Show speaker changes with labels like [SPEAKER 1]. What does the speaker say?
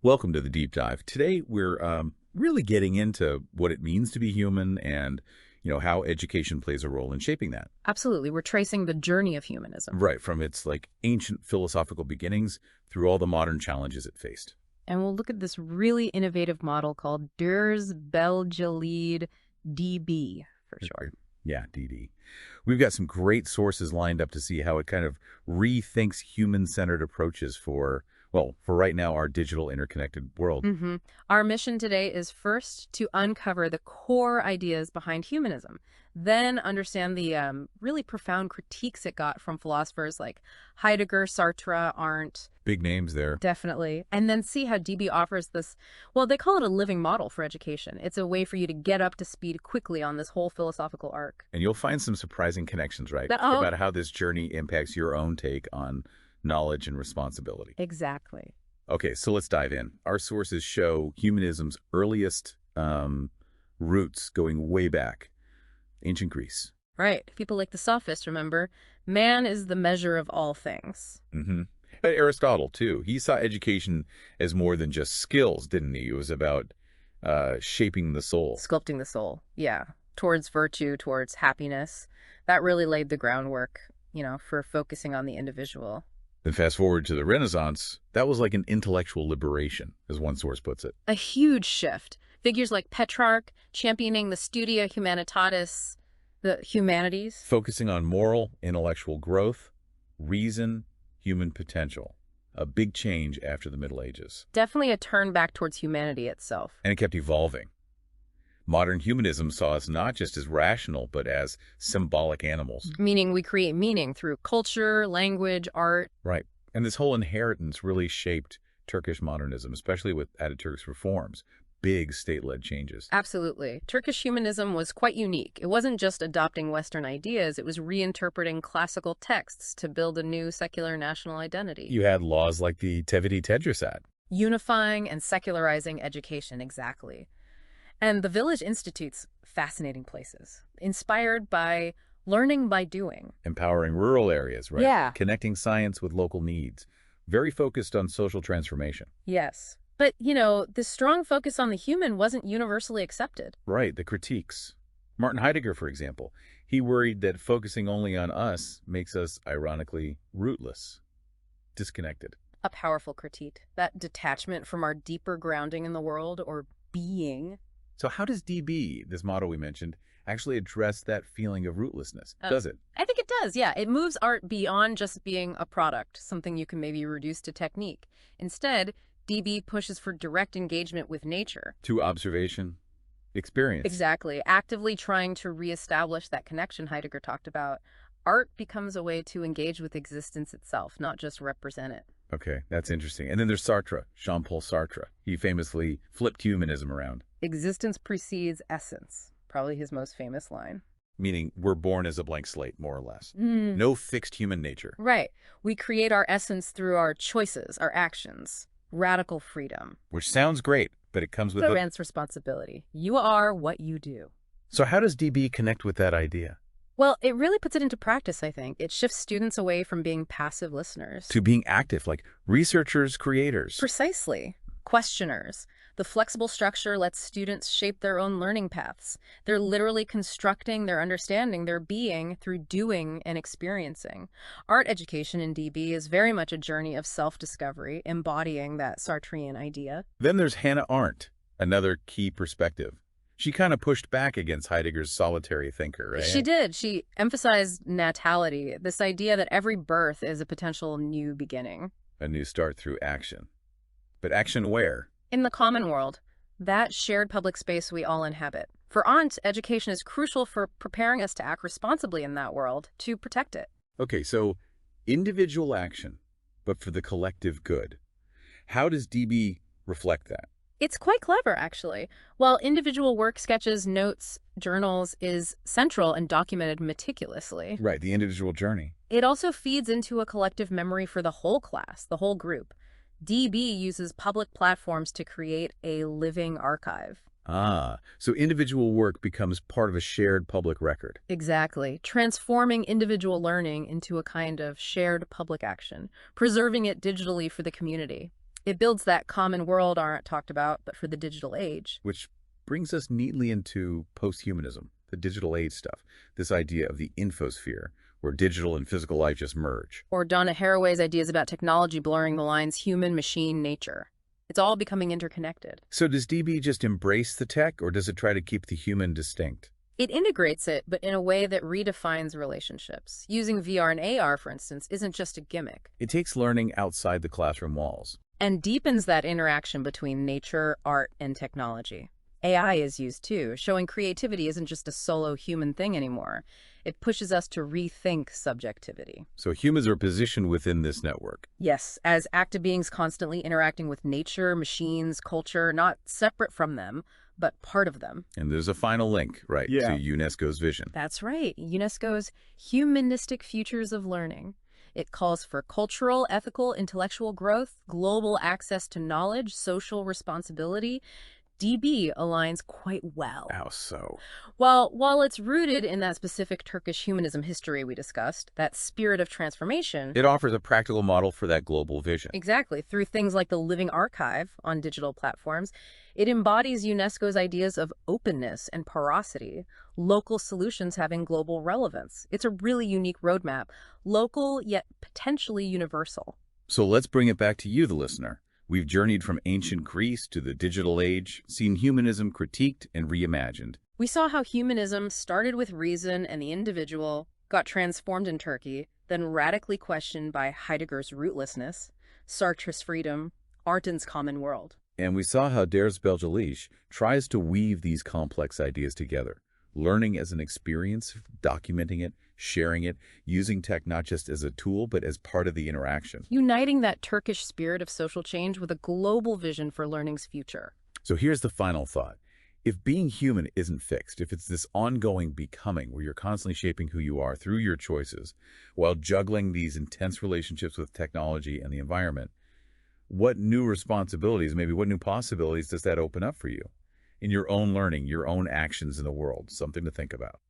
[SPEAKER 1] Welcome to the deep dive. Today we're really getting into what it means to be human and, how education plays a role in shaping that.
[SPEAKER 2] Absolutely. We're tracing the journey of humanism.
[SPEAKER 1] Right, from its ancient philosophical beginnings through all the modern challenges it faced.
[SPEAKER 2] And we'll look at this really innovative model called Ders BELGELİDİ, DB for short.
[SPEAKER 1] Yeah, DD. We've got some great sources lined up to see how it kind of rethinks human-centered approaches for right now, our digital interconnected world.
[SPEAKER 2] Our mission today is first to uncover the core ideas behind humanism, then understand the really profound critiques it got from philosophers like Heidegger, Sartre, Arendt.
[SPEAKER 1] Big names there.
[SPEAKER 2] Definitely. And then see how DB offers this, well, they call it a living model for education. It's a way for you to get up to speed quickly on this whole philosophical arc.
[SPEAKER 1] And you'll find some surprising connections, right? About how this journey impacts your own take on knowledge and responsibility.
[SPEAKER 2] Exactly.
[SPEAKER 1] Okay, so let's dive in. Our sources show humanism's earliest roots going way back, ancient Greece.
[SPEAKER 2] Right. People like the sophists, remember, man is the measure of all things.
[SPEAKER 1] But Aristotle, too, he saw education as more than just skills, didn't he? It was about shaping the soul.
[SPEAKER 2] Sculpting the soul, yeah. Towards virtue, towards happiness. That really laid the groundwork, for focusing on the individual.
[SPEAKER 1] Then fast forward to the Renaissance, that was like an intellectual liberation, as one source puts it.
[SPEAKER 2] A huge shift. Figures like Petrarch championing the studia humanitatis, the humanities.
[SPEAKER 1] Focusing on moral, intellectual growth, reason, human potential. A big change after the Middle Ages.
[SPEAKER 2] Definitely a turn back towards humanity itself.
[SPEAKER 1] And it kept evolving. Modern humanism saw us not just as rational, but as symbolic animals.
[SPEAKER 2] Meaning we create meaning through culture, language, art.
[SPEAKER 1] Right. And this whole inheritance really shaped Turkish modernism, especially with Atatürk's reforms. Big state-led changes.
[SPEAKER 2] Absolutely. Turkish humanism was quite unique. It wasn't just adopting Western ideas, it was reinterpreting classical texts to build a new secular national identity.
[SPEAKER 1] You had laws like the Tevhid Tedrisat.
[SPEAKER 2] Unifying and secularizing education, exactly. And the village institutes, fascinating places, inspired by learning by doing.
[SPEAKER 1] Empowering rural areas, right?
[SPEAKER 2] Yeah.
[SPEAKER 1] Connecting science with local needs. Very focused on social transformation.
[SPEAKER 2] Yes. But, this strong focus on the human wasn't universally accepted.
[SPEAKER 1] Right, the critiques. Martin Heidegger, for example, he worried that focusing only on us makes us, ironically, rootless, disconnected.
[SPEAKER 2] A powerful critique. That detachment from our deeper grounding in the world, or being.
[SPEAKER 1] So how does DB, this model we mentioned, actually address that feeling of rootlessness? Does it?
[SPEAKER 2] I think it does, yeah. It moves art beyond just being a product, something you can maybe reduce to technique. Instead, DB pushes for direct engagement with nature.
[SPEAKER 1] To observation, experience.
[SPEAKER 2] Exactly. Actively trying to reestablish that connection Heidegger talked about. Art becomes a way to engage with existence itself, not just represent it.
[SPEAKER 1] Okay, that's interesting. And then there's Sartre, Jean-Paul Sartre. He famously flipped humanism around.
[SPEAKER 2] Existence precedes essence. Probably his most famous line.
[SPEAKER 1] Meaning we're born as a blank slate, more or less. No fixed human nature.
[SPEAKER 2] Right. We create our essence through our choices, our actions. Radical freedom.
[SPEAKER 1] Which sounds great, but it comes with
[SPEAKER 2] immense responsibility. You are what you do.
[SPEAKER 1] So how does DB connect with that idea?
[SPEAKER 2] Well, it really puts it into practice, I think. It shifts students away from being passive listeners.
[SPEAKER 1] To being active, like researchers, creators.
[SPEAKER 2] Precisely. Questioners. The flexible structure lets students shape their own learning paths. They're literally constructing their understanding, their being, through doing and experiencing. Art education in DB is very much a journey of self-discovery, embodying that Sartrean idea.
[SPEAKER 1] Then there's Hannah Arendt, another key perspective. She kind of pushed back against Heidegger's solitary thinker, right?
[SPEAKER 2] She did. She emphasized natality, this idea that every birth is a potential new beginning.
[SPEAKER 1] A new start through action. But action where?
[SPEAKER 2] In the common world, that shared public space we all inhabit. For Arendt, education is crucial for preparing us to act responsibly in that world, to protect it.
[SPEAKER 1] Okay, so individual action, but for the collective good. How does DB reflect that?
[SPEAKER 2] It's quite clever, actually. While individual work, sketches, notes, journals is central and documented meticulously.
[SPEAKER 1] Right, the individual journey.
[SPEAKER 2] It also feeds into a collective memory for the whole class, the whole group. DB uses public platforms to create a living archive.
[SPEAKER 1] Ah, so individual work becomes part of a shared public record.
[SPEAKER 2] Exactly. Transforming individual learning into a kind of shared public action, preserving it digitally for the community. It builds that common world aren't talked about, but for the digital age.
[SPEAKER 1] Which brings us neatly into post-humanism, the digital age stuff, this idea of the infosphere, where digital and physical life just merge.
[SPEAKER 2] Or Donna Haraway's ideas about technology blurring the lines human, machine, nature. It's all becoming interconnected.
[SPEAKER 1] So does DB just embrace the tech, or does it try to keep the human distinct?
[SPEAKER 2] It integrates it, but in a way that redefines relationships. Using VR and AR, for instance, isn't just a gimmick.
[SPEAKER 1] It takes learning outside the classroom walls.
[SPEAKER 2] And deepens that interaction between nature, art, and technology. AI is used too, showing creativity isn't just a solo human thing anymore. It pushes us to rethink subjectivity.
[SPEAKER 1] So humans are positioned within this network.
[SPEAKER 2] Yes, as active beings constantly interacting with nature, machines, culture, not separate from them, but part of them.
[SPEAKER 1] And there's a final link, right, to UNESCO's vision.
[SPEAKER 2] That's right, UNESCO's Humanistic Futures of Learning. It calls for cultural, ethical, intellectual growth, global access to knowledge, social responsibility. DB aligns quite well.
[SPEAKER 1] How so?
[SPEAKER 2] Well, while it's rooted in that specific Turkish humanism history we discussed, that spirit of transformation...
[SPEAKER 1] It offers a practical model for that global vision.
[SPEAKER 2] Exactly. Through things like the Living Archive on digital platforms, it embodies UNESCO's ideas of openness and porosity, local solutions having global relevance. It's a really unique roadmap, local yet potentially universal.
[SPEAKER 1] So let's bring it back to you, the listener. We've journeyed from ancient Greece to the digital age, seen humanism critiqued and reimagined.
[SPEAKER 2] We saw how humanism started with reason and the individual, got transformed in Turkey, then radically questioned by Heidegger's rootlessness, Sartre's freedom, Arden's common world.
[SPEAKER 1] And we saw how Ders BELGELİÐİ tries to weave these complex ideas together, learning as an experience, documenting it, sharing it, using tech not just as a tool, but as part of the interaction.
[SPEAKER 2] Uniting that Turkish spirit of social change with a global vision for learning's future.
[SPEAKER 1] So here's the final thought. If being human isn't fixed, if it's this ongoing becoming where you're constantly shaping who you are through your choices, while juggling these intense relationships with technology and the environment, what new responsibilities, maybe what new possibilities does that open up for you? In your own learning, your own actions in the world, something to think about.